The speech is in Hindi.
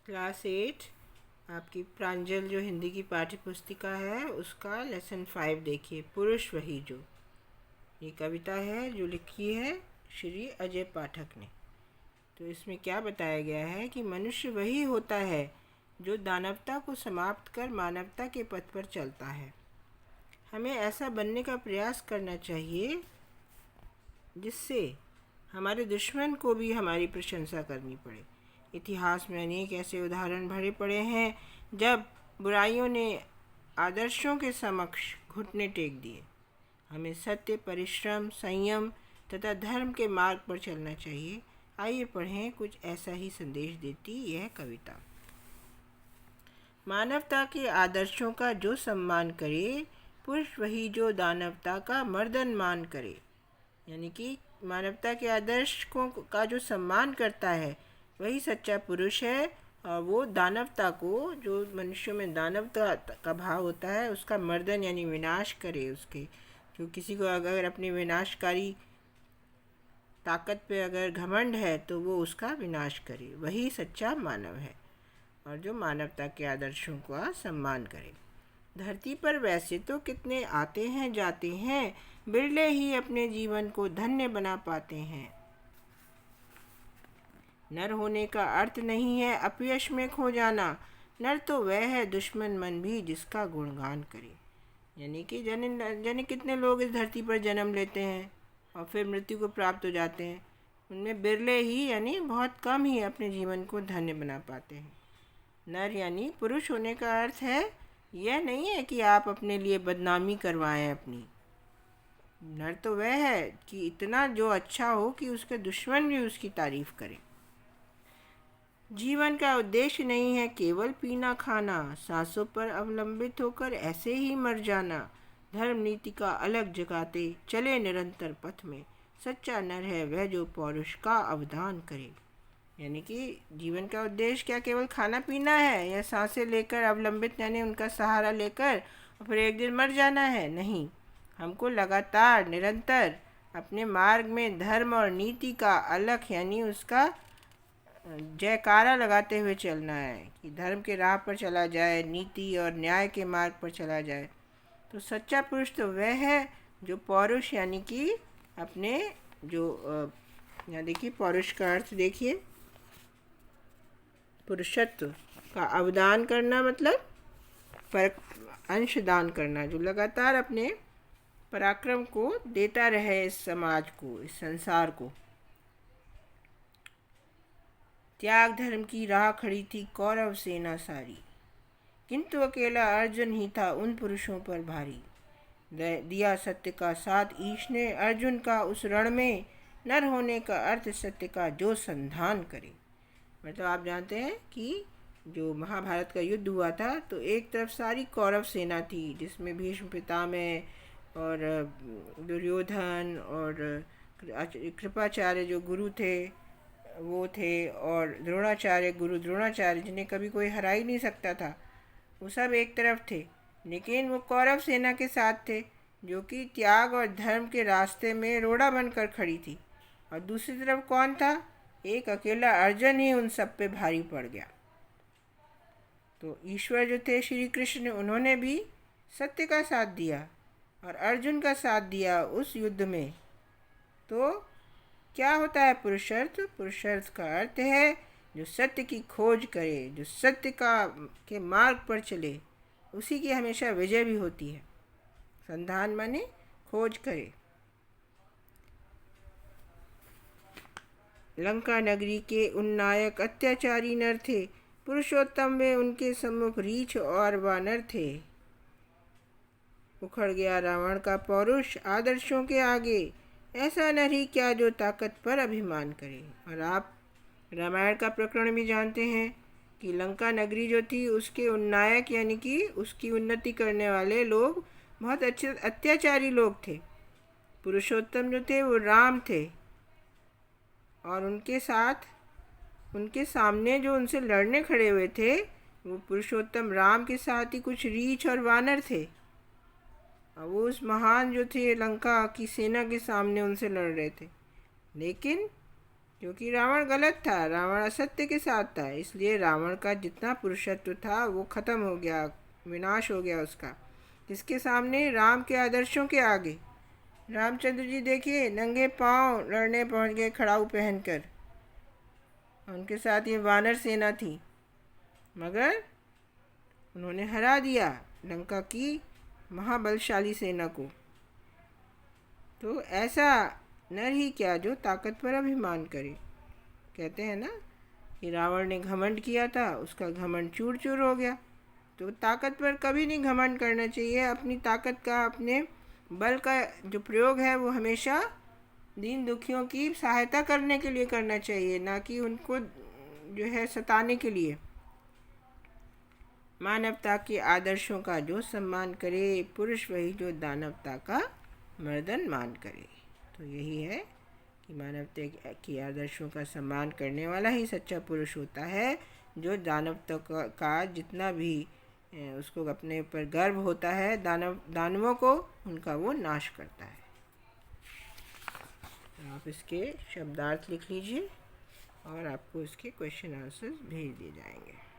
क्लास 8 आपकी प्रांजल जो हिंदी की पाठ्य पुस्तिका है उसका लेसन 5 देखिए, पुरुष वही जो। ये कविता है जो लिखी है श्री अजय पाठक ने। तो इसमें क्या बताया गया है कि मनुष्य वही होता है जो दानवता को समाप्त कर मानवता के पथ पर चलता है। हमें ऐसा बनने का प्रयास करना चाहिए जिससे हमारे दुश्मन को भी हमारी प्रशंसा करनी पड़े। इतिहास में अनेक ऐसे उदाहरण भरे पड़े हैं जब बुराइयों ने आदर्शों के समक्ष घुटने टेक दिए। हमें सत्य, परिश्रम, संयम तथा धर्म के मार्ग पर चलना चाहिए। आइए पढ़ें, कुछ ऐसा ही संदेश देती यह कविता। मानवता के आदर्शों का जो सम्मान करे, पुरुष वही जो दानवता का मर्दन मान करे। यानी कि मानवता के आदर्शों का जो सम्मान करता है वही सच्चा पुरुष है, और वो दानवता को, जो मनुष्यों में दानवता का भाव होता है, उसका मर्दन यानी विनाश करे। उसके जो किसी को अगर अपनी विनाशकारी ताकत पे अगर घमंड है तो वो उसका विनाश करे, वही सच्चा मानव है और जो मानवता के आदर्शों का सम्मान करे। धरती पर वैसे तो कितने आते हैं जाते हैं, बिरले ही अपने जीवन को धन्य बना पाते हैं। नर होने का अर्थ नहीं है अपयश में खो जाना, नर तो वह है दुश्मन मन भी जिसका गुणगान करे। यानी कि जाने कितने लोग इस धरती पर जन्म लेते हैं और फिर मृत्यु को प्राप्त हो जाते हैं। उनमें बिरले ही यानी बहुत कम ही अपने जीवन को धन्य बना पाते हैं। नर यानी पुरुष होने का अर्थ है यह नहीं है कि आप अपने लिए बदनामी करवाएं अपनी। नर तो वह है कि इतना जो अच्छा हो कि उसके दुश्मन भी उसकी तारीफ करें। जीवन का उद्देश्य नहीं है केवल पीना खाना, सांसों पर अवलंबित होकर ऐसे ही मर जाना। धर्म नीति का अलग जगाते चले निरंतर पथ में, सच्चा नर है वह जो पौरुष का अवदान करे। यानी कि जीवन का उद्देश्य क्या केवल खाना पीना है या सांसें लेकर अवलंबित यानी उनका सहारा लेकर और फिर एक दिन मर जाना है? नहीं, हमको लगातार निरंतर अपने मार्ग में धर्म और नीति का अलख यानी उसका जयकारा लगाते हुए चलना है कि धर्म के राह पर चला जाए, नीति और न्याय के मार्ग पर चला जाए। तो सच्चा पुरुष तो वह है जो पौरुष यानी कि अपने जो यहाँ देखिए, पौरुष का अर्थ देखिए, पुरुषत्व का अवदान करना मतलब पर अंशदान करना, जो लगातार अपने पराक्रम को देता रहे इस समाज को, इस संसार को। त्याग धर्म की राह खड़ी थी कौरव सेना सारी, किंतु अकेला अर्जुन ही था उन पुरुषों पर भारी। दिया सत्य का साथ ईश ने अर्जुन का उस रण में, नर होने का अर्थ सत्य का जो संधान करे। मतलब आप जानते हैं कि जो महाभारत का युद्ध हुआ था तो एक तरफ सारी कौरव सेना थी जिसमें भीष्म पितामह और दुर्योधन और कृपाचार्य जो गुरु थे वो थे, और द्रोणाचार्य, गुरु द्रोणाचार्य जिन्हें कभी कोई हरा ही नहीं सकता था, वो सब एक तरफ थे। लेकिन वो कौरव सेना के साथ थे जो कि त्याग और धर्म के रास्ते में रोड़ा बनकर खड़ी थी। और दूसरी तरफ कौन था? एक अकेला अर्जुन ही उन सब पे भारी पड़ गया। तो ईश्वर जो थे श्री कृष्ण, उन्होंने भी सत्य का साथ दिया और अर्जुन का साथ दिया उस युद्ध में। तो क्या होता है पुरुषार्थ? पुरुषार्थ का अर्थ है जो सत्य की खोज करे, जो सत्य का के मार्ग पर चले, उसी की हमेशा विजय भी होती है। संधान माने खोज करे। लंका नगरी के उन नायक अत्याचारी नर थे, पुरुषोत्तम वे उनके सम्मुख रीछ और वानर थे। उखड़ गया रावण का पौरुष आदर्शों के आगे, ऐसा नर ही क्या जो ताकत पर अभिमान करे। और आप रामायण का प्रकरण भी जानते हैं कि लंका नगरी जो थी उसके उन्नायक यानी कि उसकी उन्नति करने वाले लोग बहुत अच्छे अत्याचारी लोग थे। पुरुषोत्तम जो थे वो राम थे, और उनके साथ उनके सामने जो उनसे लड़ने खड़े हुए थे वो पुरुषोत्तम राम के साथ ही कुछ रीछ और वानर थे। और वो उस महान जो थे लंका की सेना के सामने उनसे लड़ रहे थे। लेकिन क्योंकि रावण गलत था, रावण असत्य के साथ था, इसलिए रावण का जितना पुरुषत्व था वो खत्म हो गया, विनाश हो गया उसका। किसके सामने? राम के आदर्शों के आगे। रामचंद्र जी देखिए नंगे पांव लड़ने पहुंच गए खड़ाऊ पहनकर। उनके साथ ये वानर सेना थी, मगर उन्होंने हरा दिया लंका की महाबलशाली सेना को। तो ऐसा नर ही क्या जो ताकत पर अभिमान करे। कहते हैं ना कि रावण ने घमंड किया था, उसका घमंड चूर चूर हो गया। तो ताकत पर कभी नहीं घमंड करना चाहिए। अपनी ताकत का, अपने बल का जो प्रयोग है वो हमेशा दीन दुखियों की सहायता करने के लिए करना चाहिए, ना कि उनको जो है सताने के लिए। मानवता के आदर्शों का जो सम्मान करे, पुरुष वही जो दानवता का मर्दन मान करे। तो यही है कि मानवता के आदर्शों का सम्मान करने वाला ही सच्चा पुरुष होता है, जो दानवता का जितना भी उसको अपने ऊपर गर्व होता है, दानवों को उनका वो नाश करता है। आप इसके शब्दार्थ लिख लीजिए और आपको इसके क्वेश्चन आंसर्स भेज दिए जाएंगे।